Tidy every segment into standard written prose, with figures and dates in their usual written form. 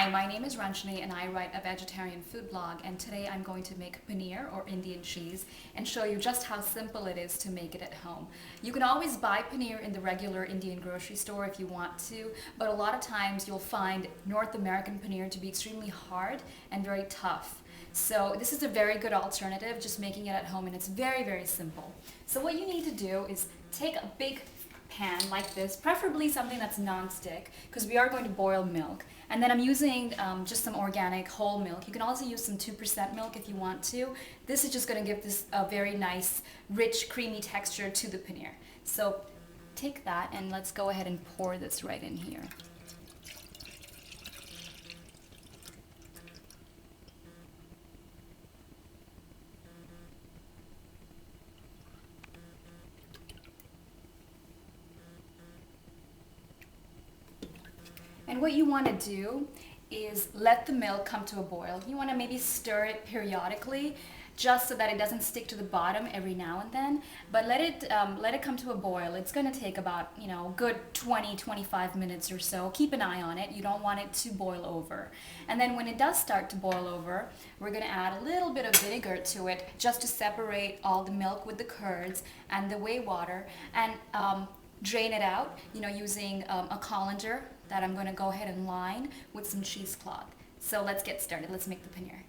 Hi, my name is Ranjani and I write a vegetarian food blog, and today I'm going to make paneer or Indian cheese and show you just how simple it is to make it at home. You can always buy paneer in the regular Indian grocery store if you want to, but a lot of times you'll find North American paneer to be extremely hard and very tough. So this is a very good alternative, just making it at home, and it's very, very simple. So what you need to do is take a big pan like this, preferably something that's non-stick, because we are going to boil milk. And then I'm using just some organic whole milk. You can also use some 2% milk if you want to. This is just going to give this a very nice, rich, creamy texture to the paneer. So take that and let's go ahead and pour this right in here. And what you want to do is let the milk come to a boil. You want to maybe stir it periodically, just so that it doesn't stick to the bottom every now and then. But let it come to a boil. It's going to take about good 20-25 minutes or so. Keep an eye on it. You don't want it to boil over. And then when it does start to boil over, we're going to add a little bit of vinegar to it, just to separate all the milk with the curds and the whey water, and drain it out, using a colander that I'm going to go ahead and line with some cheesecloth. So let's get started. Let's make the paneer.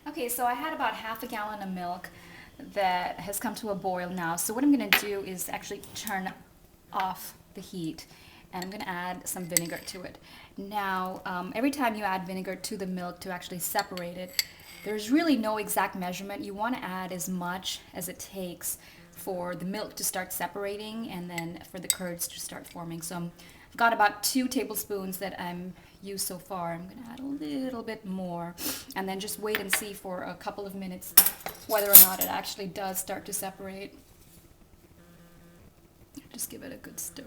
Okay, so I had about half a gallon of milk that has come to a boil now. So what I'm going to do is actually turn off the heat, and I'm going to add some vinegar to it. Now, every time you add vinegar to the milk to actually separate it, there's really no exact measurement. You want to add as much as it takes for the milk to start separating and then for the curds to start forming. So I've got about 2 tablespoons that I'm used so far. I'm going to add a little bit more and then just wait and see for a couple of minutes whether or not it actually does start to separate. Just give it a good stir.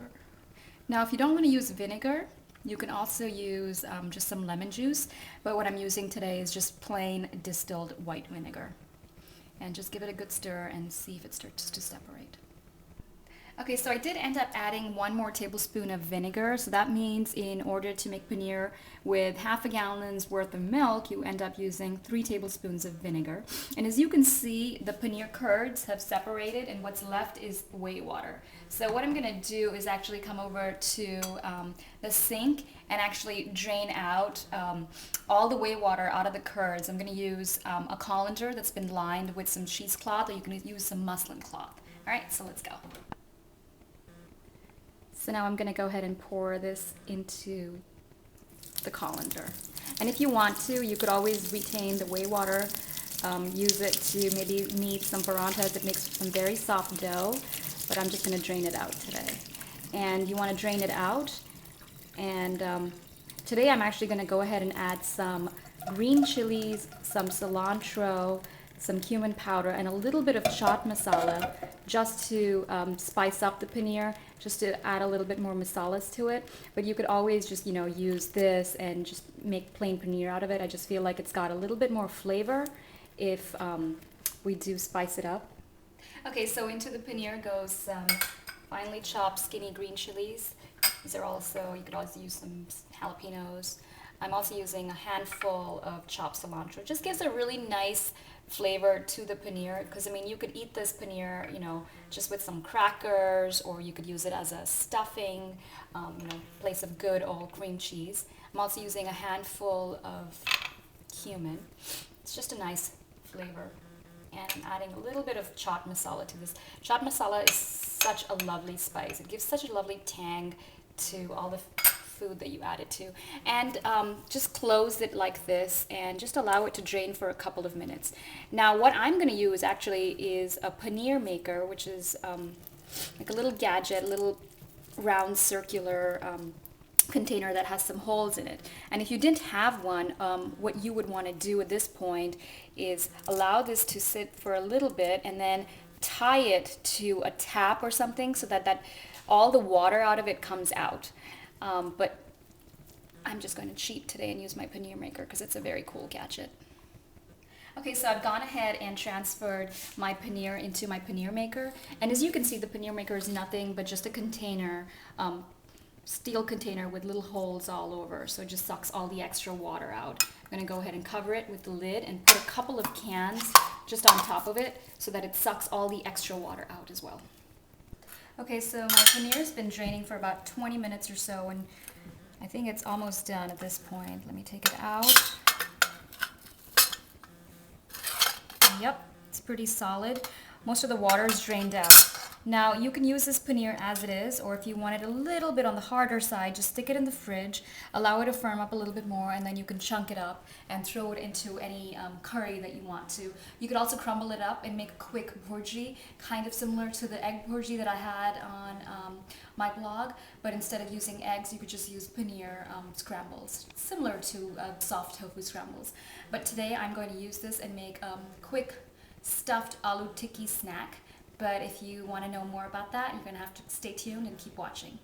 Now, if you don't want to use vinegar, you can also use just some lemon juice, but what I'm using today is just plain distilled white vinegar. And just give it a good stir and see if it starts to separate. Okay, so I did end up adding 1 more tablespoon of vinegar. So that means in order to make paneer with half a gallon's worth of milk, you end up using 3 tablespoons of vinegar. And as you can see, the paneer curds have separated and what's left is whey water. So what I'm going to do is actually come over to the sink and actually drain out all the whey water out of the curds. I'm going to use a colander that's been lined with some cheesecloth, or you can use some muslin cloth. All right, so let's go. So now I'm going to go ahead and pour this into the colander. And if you want to, you could always retain the whey water, use it to maybe knead some paranthas. It makes some very soft dough, but I'm just going to drain it out today. And you want to drain it out. And today I'm actually going to go ahead and add some green chilies, some cilantro, some cumin powder, and a little bit of chaat masala, just to spice up the paneer, just to add a little bit more masalas to it. But you could always just use this and just make plain paneer out of it. I just feel like it's got a little bit more flavor if we do spice it up. Okay, so into the paneer goes some finely chopped skinny green chilies. These are also, you could also use some jalapenos. I'm also using a handful of chopped cilantro. It just gives a really nice flavor to the paneer, because you could eat this paneer just with some crackers, or you could use it as a stuffing, place of good old cream cheese. I'm also using a handful of cumin. It's just a nice flavor. And I'm adding a little bit of chaat masala to this. Chaat masala is such a lovely spice. It gives such a lovely tang to all the food that you add it to. And just close it like this and just allow it to drain for a couple of minutes. Now what I'm going to use actually is a paneer maker, which is like a little gadget, a little round circular container that has some holes in it. And if you didn't have one, what you would want to do at this point is allow this to sit for a little bit and then tie it to a tap or something, so that all the water out of it comes out. But I'm just going to cheat today and use my paneer maker because it's a very cool gadget. Okay, so I've gone ahead and transferred my paneer into my paneer maker. And as you can see, the paneer maker is nothing but just a container steel container with little holes all over, so it just sucks all the extra water out. I'm gonna go ahead and cover it with the lid and put a couple of cans just on top of it so that it sucks all the extra water out as well. Okay, so my paneer's been draining for about 20 minutes or so, and I think it's almost done at this point. Let me take it out. Yep, it's pretty solid. Most of the water is drained out. Now, you can use this paneer as it is, or if you want it a little bit on the harder side, just stick it in the fridge, allow it to firm up a little bit more, and then you can chunk it up and throw it into any curry that you want to. You could also crumble it up and make a quick bhurji, kind of similar to the egg bhurji that I had on my blog, but instead of using eggs, you could just use paneer scrambles, similar to soft tofu scrambles. But today, I'm going to use this and make a quick stuffed aloo tikki snack. But if you want to know more about that, you're going to have to stay tuned and keep watching.